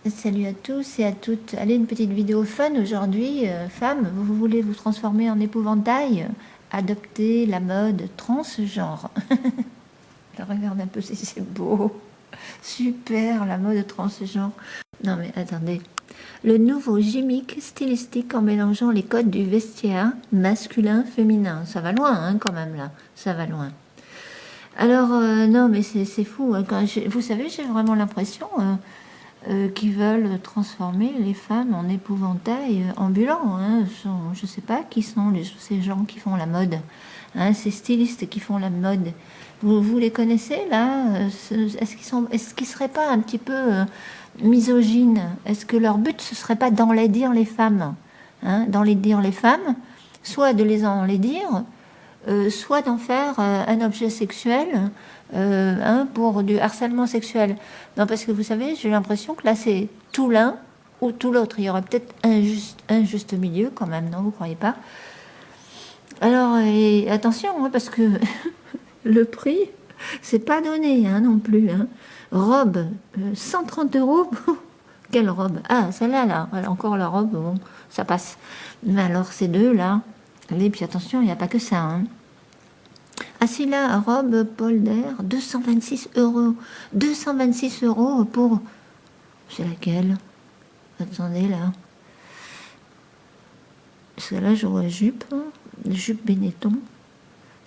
Salut à tous et à toutes. Allez, une petite vidéo fun aujourd'hui. Femme, vous voulez vous transformer en épouvantail? Adopter la mode transgenre. Regarde un peu si c'est beau. Super, la mode transgenre. Non mais attendez. Le nouveau gimmick stylistique en mélangeant les codes du vestiaire masculin-féminin. Ça va loin hein, quand même là. Ça va loin. Alors, non mais c'est fou. Hein. Vous savez, j'ai vraiment l'impression... qui veulent transformer les femmes en épouvantail ambulants. Hein. Je ne sais pas qui sont ces gens qui font la mode, hein, ces stylistes qui font la mode. Vous les connaissez là? Est-ce qu'ils seraient pas un petit peu misogynes? Est-ce que leur but ce serait pas d'enlaidir les femmes, hein, d'enlaidir les femmes, soit de les enlaidir, soit d'en faire un objet sexuel pour du harcèlement sexuel. Non, parce que vous savez, j'ai l'impression que là, c'est tout l'un ou tout l'autre. Il y aurait peut-être un juste milieu quand même, non? Vous croyez pas? Alors, et attention, hein, parce que le prix, c'est pas donné hein, non plus. Hein. Robe, 130 €. Quelle robe? Ah, celle-là, là. Voilà, encore la robe, bon, ça passe. Mais alors, ces deux-là, allez, puis attention, il n'y a pas que ça. Hein. Ah, si là, robe polder, 226 €. 226 € pour... C'est laquelle? Attendez, là. Celle-là, je vois jupe. Jupe Benetton.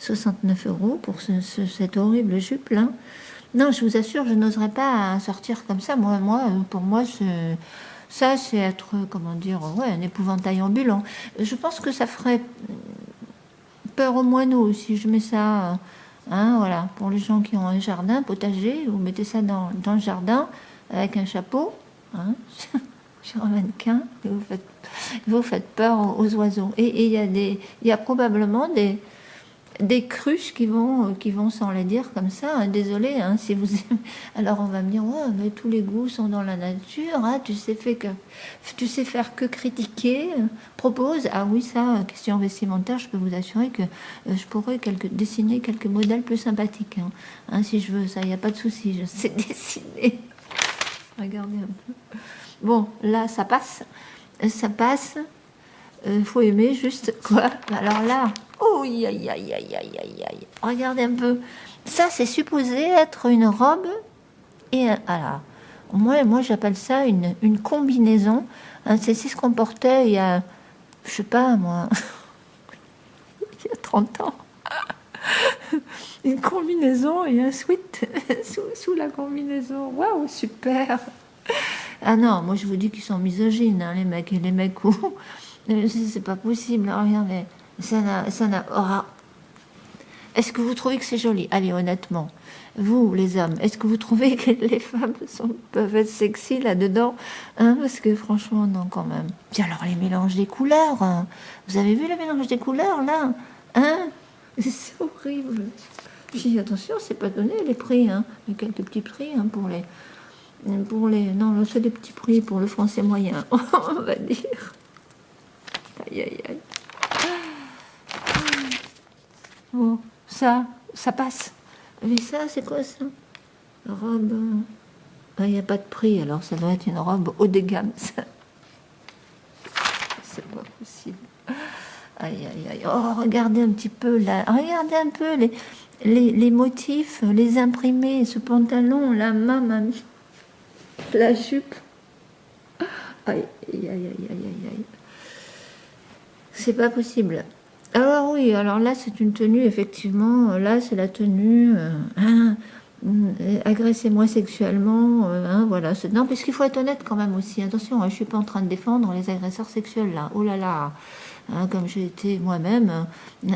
69 € pour cette horrible jupe-là. Non, je vous assure, je n'oserais pas sortir comme ça. Pour moi, ça, c'est être, comment dire, ouais, un épouvantail ambulant. Je pense que ça ferait peur aux moineaux si je mets ça... Hein, voilà, pour les gens qui ont un jardin potager, vous mettez ça dans le jardin avec un chapeau, hein, sur un mannequin, et vous faites peur aux oiseaux. Et il y a probablement des cruches qui vont s'enlaidir comme ça. Hein, désolé, hein, si vous aimez. Alors on va me dire, ouais, mais tous les goûts sont dans la nature. Hein, tu sais faire que critiquer. Propose. Ah oui, ça, question vestimentaire, je peux vous assurer que je pourrais dessiner quelques modèles plus sympathiques. Hein. Hein, si je veux, ça, il n'y a pas de souci. Je sais dessiner. Regardez un peu. Bon, là, ça passe. Ça passe. Faut aimer juste quoi. Alors là, oh aïe aïe aïe aïe aïe aïe. Regardez un peu. Ça, c'est supposé être une robe et alors, moi j'appelle ça une combinaison. Hein, c'est ce qu'on portait il y a, je sais pas moi, il y a 30 ans. Une combinaison et un sweat sous la combinaison. Waouh, super. Ah non, moi je vous dis qu'ils sont misogynes, hein, les mecs où... C'est pas possible, regardez. Ça n'a... Oh. Est-ce que vous trouvez que c'est joli? Allez, honnêtement. Vous, les hommes, est-ce que vous trouvez que les femmes peuvent être sexy là-dedans hein? Parce que franchement, non, quand même. Puis alors, les mélanges des couleurs. Hein. Vous avez vu le mélange des couleurs, là? Hein? C'est horrible. Puis attention, c'est pas donné, les prix. Hein. Il y a quelques petits prix hein, pour les... Non, c'est des petits prix pour le français moyen, on va dire. Aïe, aïe, aïe. Bon, ça passe. Mais ça, c'est quoi ça? Robe... Il n'y a pas de prix, alors ça doit être une robe haut de gamme, ça. C'est pas possible. Aïe, aïe, aïe. Oh, regardez un petit peu, là. Regardez un peu les motifs, les imprimés, ce pantalon, la maman, la jupe. Aïe, aïe, aïe, aïe, aïe, aïe. C'est pas possible. Alors oui, alors là c'est une tenue effectivement, là c'est la tenue agressez-moi sexuellement, hein, voilà. Non, parce qu'il faut être honnête quand même aussi. Attention, hein, je suis pas en train de défendre les agresseurs sexuels là. Oh là là, hein, comme j'ai été moi-même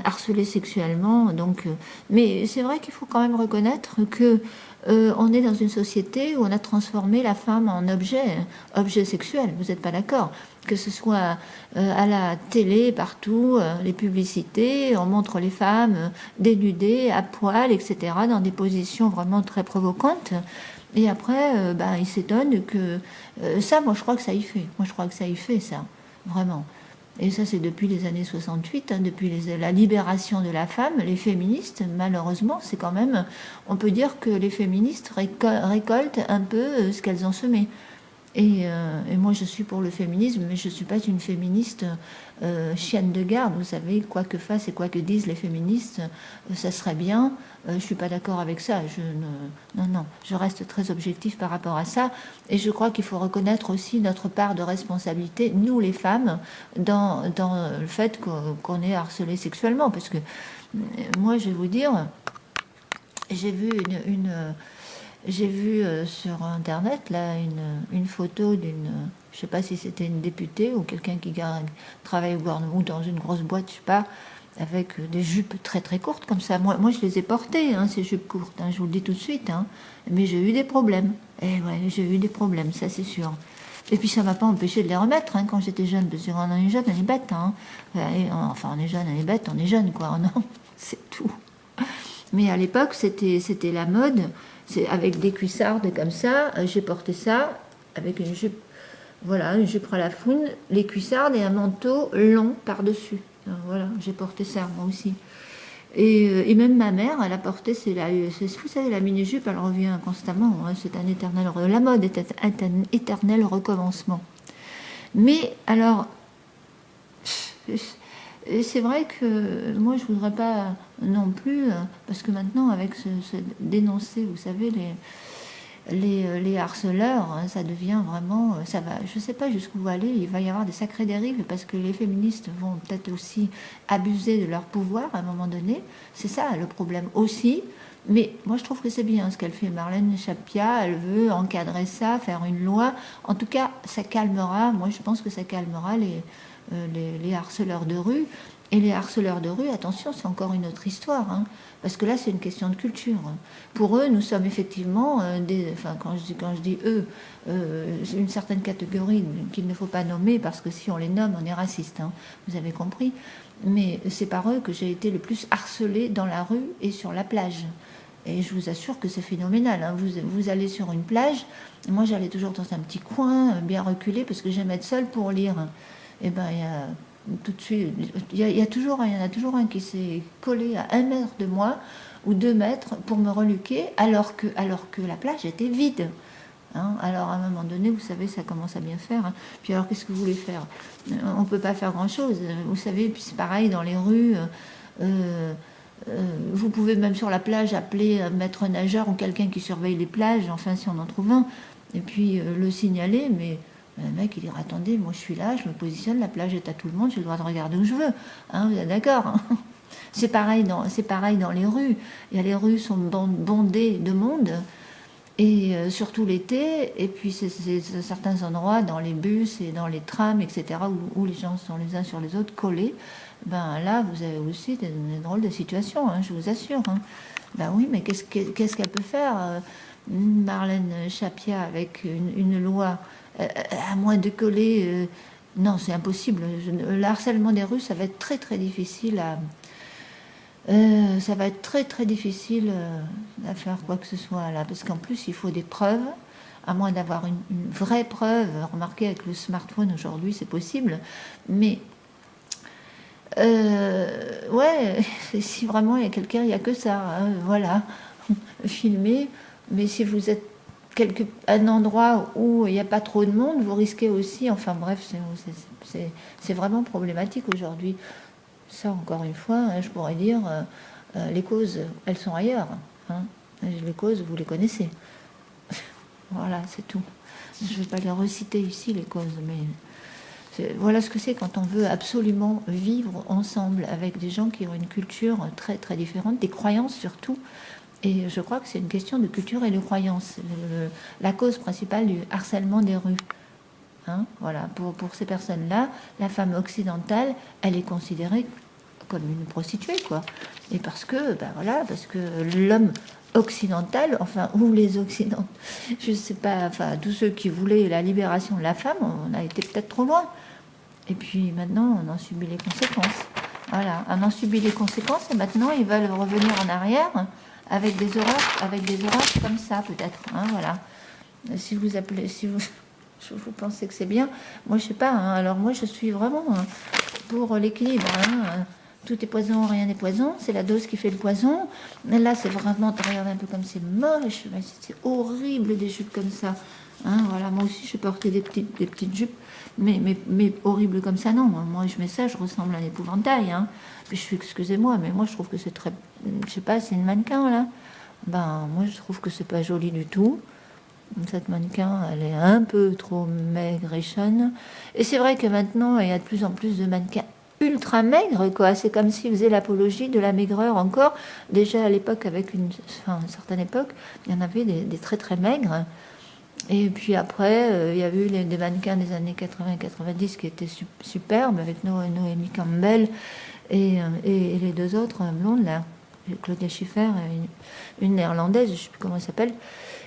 harcelée sexuellement. Donc, mais c'est vrai qu'il faut quand même reconnaître que on est dans une société où on a transformé la femme en objet sexuel. Vous n'êtes pas d'accord? Que ce soit à la télé, partout, les publicités, on montre les femmes dénudées, à poil, etc., dans des positions vraiment très provocantes. Et après, ils s'étonnent que... ça, moi, je crois que ça y fait. Moi, je crois que ça y fait, ça, vraiment. Et ça, c'est depuis les années 68, hein, depuis la libération de la femme, les féministes, malheureusement, c'est quand même... On peut dire que les féministes récoltent un peu ce qu'elles ont semé. Et moi, je suis pour le féminisme, mais je ne suis pas une féministe chienne de garde. Vous savez, quoi que fassent et quoi que disent les féministes, ça serait bien. Je ne suis pas d'accord avec ça. Non, je reste très objective par rapport à ça. Et je crois qu'il faut reconnaître aussi notre part de responsabilité, nous les femmes, dans le fait qu'on est harcelé sexuellement. Parce que moi, je vais vous dire, j'ai vu j'ai vu sur Internet là, une photo d'une, je ne sais pas si c'était une députée ou quelqu'un qui travaille au gouvernement ou dans une grosse boîte, je ne sais pas, avec des jupes très très courtes comme ça. Moi je les ai portées, hein, ces jupes courtes, hein, je vous le dis tout de suite, hein, mais j'ai eu des problèmes. Et ouais, j'ai eu des problèmes, ça c'est sûr. Et puis ça ne m'a pas empêché de les remettre quand j'étais jeune, parce qu'on est jeune, on est bête. Enfin, on est jeune, on est bête, on est jeune, quoi. Non, c'est tout. Mais à l'époque, c'était la mode. C'est avec des cuissardes comme ça. J'ai porté ça avec une jupe, voilà, une jupe à la foune, les cuissardes et un manteau long par-dessus. Voilà, j'ai porté ça moi aussi. Et même ma mère, elle a porté, vous savez, la mini-jupe, elle revient constamment. Hein, c'est un éternel, la mode est un éternel recommencement. Mais alors, c'est vrai que moi, je voudrais pas non plus, parce que maintenant, avec ce dénoncer, vous savez, les harceleurs, hein, ça devient vraiment, ça va, je sais pas jusqu'où va aller, il va y avoir des sacrées dérives, parce que les féministes vont peut-être aussi abuser de leur pouvoir à un moment donné. C'est ça le problème aussi. Mais moi, je trouve que c'est bien ce qu'elle fait, Marlène Schiappa. Elle veut encadrer ça, faire une loi. En tout cas, ça calmera. Moi, je pense que ça calmera les harceleurs de rue. Et les harceleurs de rue, attention, c'est encore une autre histoire, hein, parce que là, c'est une question de culture. Pour eux, nous sommes effectivement, quand je dis eux, une certaine catégorie qu'il ne faut pas nommer, parce que si on les nomme, on est raciste, hein, vous avez compris. Mais c'est par eux que j'ai été le plus harcelée dans la rue et sur la plage. Et je vous assure que c'est phénoménal. Hein. Vous allez sur une plage, moi j'allais toujours dans un petit coin bien reculé parce que j'aime être seule pour lire. Et ben il y a tout de suite, il y en a toujours un qui s'est collé à 1 mètre de moi ou 2 mètres pour me reluquer alors que la plage était vide. Hein, alors à un moment donné, vous savez, ça commence à bien faire. Hein. Puis alors, qu'est-ce que vous voulez faire? On ne peut pas faire grand-chose. Vous savez, puis c'est pareil dans les rues. Vous pouvez même sur la plage appeler un maître nageur ou quelqu'un qui surveille les plages, enfin si on en trouve un, et puis le signaler, mais le mec il dira attendez, moi je suis là, je me positionne, la plage est à tout le monde, j'ai le droit de regarder où je veux, hein, vous êtes d'accord, hein. C'est pareil dans les rues, les rues sont bondées de monde, et surtout l'été, et puis c'est certains endroits dans les bus et dans les trams, etc., où les gens sont les uns sur les autres collés. Ben là, vous avez aussi des drôles de situations, hein, je vous assure. Hein. Ben oui, mais qu'est-ce qu'elle peut faire, Marlène Schiappa, avec une loi, à moins de coller... non, c'est impossible. Le harcèlement des rues, ça va être très très difficile ça va être très très difficile à faire quoi que ce soit là, parce qu'en plus il faut des preuves, à moins d'avoir une vraie preuve. Remarquez, avec le smartphone aujourd'hui c'est possible, mais ouais, si vraiment il y a quelqu'un, il n'y a que ça, hein, voilà, filmer. Mais si vous êtes un endroit où il n'y a pas trop de monde, vous risquez aussi, enfin bref, c'est vraiment problématique aujourd'hui. Ça, encore une fois, hein, je pourrais dire, les causes, elles sont ailleurs. Hein. Les causes, vous les connaissez. Voilà, c'est tout. Je ne vais pas les reciter ici, les causes, mais voilà ce que c'est quand on veut absolument vivre ensemble avec des gens qui ont une culture très très différente, des croyances surtout. Et je crois que c'est une question de culture et de croyances. La cause principale du harcèlement des rues. Hein, voilà, pour ces personnes-là, la femme occidentale, elle est considérée comme une prostituée, quoi. Et parce que l'homme occidental, enfin, ou les occidentaux, je sais pas, enfin, tous ceux qui voulaient la libération de la femme, on a été peut-être trop loin. Et puis maintenant, on en subit les conséquences. Voilà, on en subit les conséquences, et maintenant, ils veulent revenir en arrière avec des horreurs comme ça, peut-être. Hein, voilà. Si vous pensez que c'est bien, moi je sais pas, hein, alors moi je suis vraiment pour l'équilibre, hein, tout est poison, rien n'est poison, c'est la dose qui fait le poison. Mais là c'est vraiment, regardez un peu comme c'est moche, c'est horrible des jupes comme ça, Hein, voilà, moi aussi, je portais des petites jupes, mais horribles comme ça, non. Moi, je mets ça, je ressemble à un épouvantail. Hein. Puis je suis, excusez-moi, mais moi, je trouve que c'est très... Je sais pas, c'est une mannequin, là. Ben, moi, je trouve que c'est pas joli du tout. Cette mannequin, elle est un peu trop maigrichonne. Et c'est vrai que maintenant, il y a de plus en plus de mannequins ultra maigres, quoi. C'est comme s'ils faisaient l'apologie de la maigreur encore. Déjà à l'époque, une certaine époque, il y en avait des très très maigres. Et puis après, il y a eu des mannequins des années 80-90 qui étaient superbes, avec Noémie Campbell et les deux autres blondes, là. Claudia Schiffer, une néerlandaise, je ne sais plus comment elle s'appelle.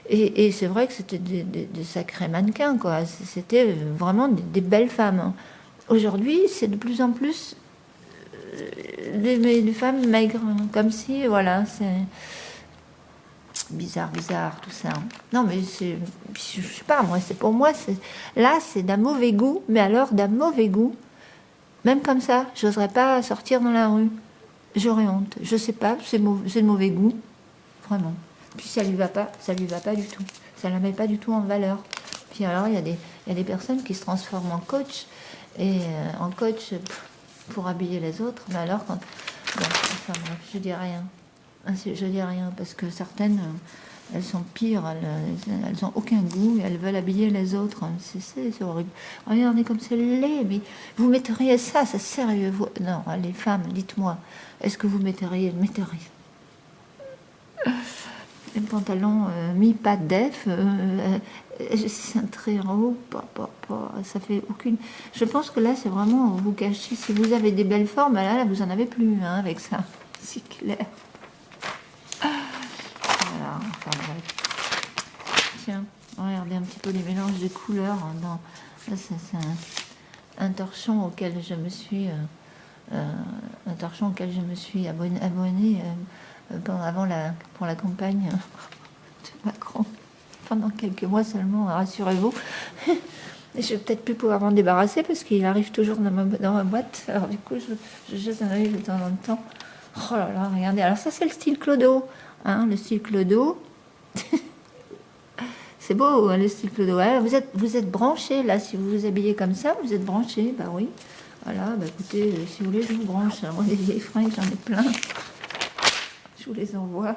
Et c'est vrai que c'était des sacrés mannequins, quoi. C'était vraiment des belles femmes. Hein. Aujourd'hui, c'est de plus en plus des femmes maigres, comme si, voilà, c'est bizarre, tout ça. Non, mais je sais pas, moi, pour moi, là, c'est d'un mauvais goût, mais alors d'un mauvais goût. Même comme ça, j'oserais pas sortir dans la rue. J'aurais honte. Je sais pas, c'est de mauvais goût, vraiment. Puis ça lui va pas du tout. Ça la met pas du tout en valeur. Puis alors, il y a des personnes qui se transforment en coach, et en coach pour habiller les autres. Mais alors, bon, enfin bref, je dis rien. Je dis rien, parce que certaines, elles sont pires, elles ont aucun goût, et elles veulent habiller les autres. C'est horrible. Regardez comme c'est laid, mais vous metteriez ça, c'est sérieux. Non, les femmes, dites-moi, est-ce que vous metteriez un pantalon mi-pas def, cintré en haut, ça fait aucune... Je pense que là, c'est vraiment vous cachez. Si vous avez des belles formes, là vous en avez plus, hein, avec ça. C'est clair. Voilà, enfin bref. Tiens, regardez un petit peu les mélanges de couleurs. Hein, là, c'est un torchon auquel je me suis... abonnée pour la campagne de Macron pendant quelques mois seulement, rassurez-vous. Et je vais peut-être plus pouvoir m'en débarrasser parce qu'il arrive toujours dans ma boîte. Alors du coup, je jette un œil de temps en temps. Oh là là, regardez. Alors ça, c'est le style Clodo. Hein, le style Clodo. C'est beau, hein, le style Clodo. Alors, vous êtes branchés, là. Si vous vous habillez comme ça, vous êtes branchés. Bah oui. Voilà, bah écoutez, si vous voulez, je vous branche. Moi, des vieilles fringues, j'en ai plein. Je vous les envoie.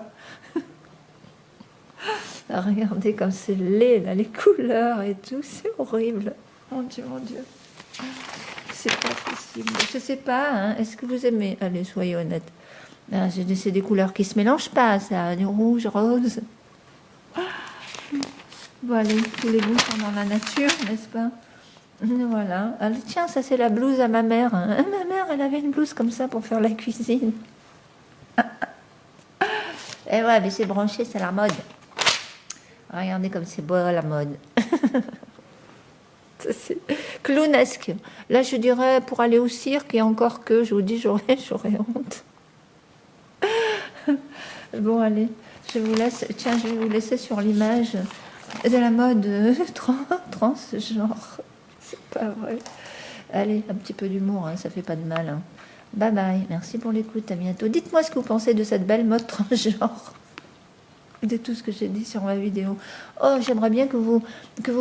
Alors, regardez comme c'est laid, là, les couleurs et tout, c'est horrible. Mon Dieu, mon Dieu. C'est pas possible. Je sais pas, hein, est-ce que vous aimez? Allez, soyez honnête. Ah, c'est des couleurs qui se mélangent pas, ça. Du rouge, rose. Bon, allez, tous les goûts sont dans la nature, n'est-ce pas? Voilà. Alors, tiens, ça c'est la blouse à ma mère. Hein. Ma mère, elle avait une blouse comme ça pour faire la cuisine. Et ouais, mais c'est branché, c'est la mode. Regardez comme c'est beau la mode. C'est clownesque. Là, je dirais pour aller au cirque, et encore que, je vous dis, j'aurais honte. Bon, allez, je vous laisse. Tiens, je vais vous laisser sur l'image de la mode transgenre. C'est pas vrai. Allez, un petit peu d'humour, hein, ça fait pas de mal. Hein. Bye bye, merci pour l'écoute, à bientôt. Dites-moi ce que vous pensez de cette belle mode transgenre, de tout ce que j'ai dit sur ma vidéo. Oh, j'aimerais bien que vous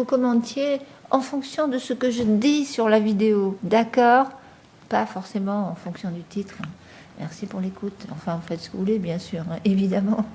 commentiez en fonction de ce que je dis sur la vidéo, d'accord? Pas forcément en fonction du titre. Merci pour l'écoute. Enfin, faites ce que vous voulez, bien sûr, hein, évidemment.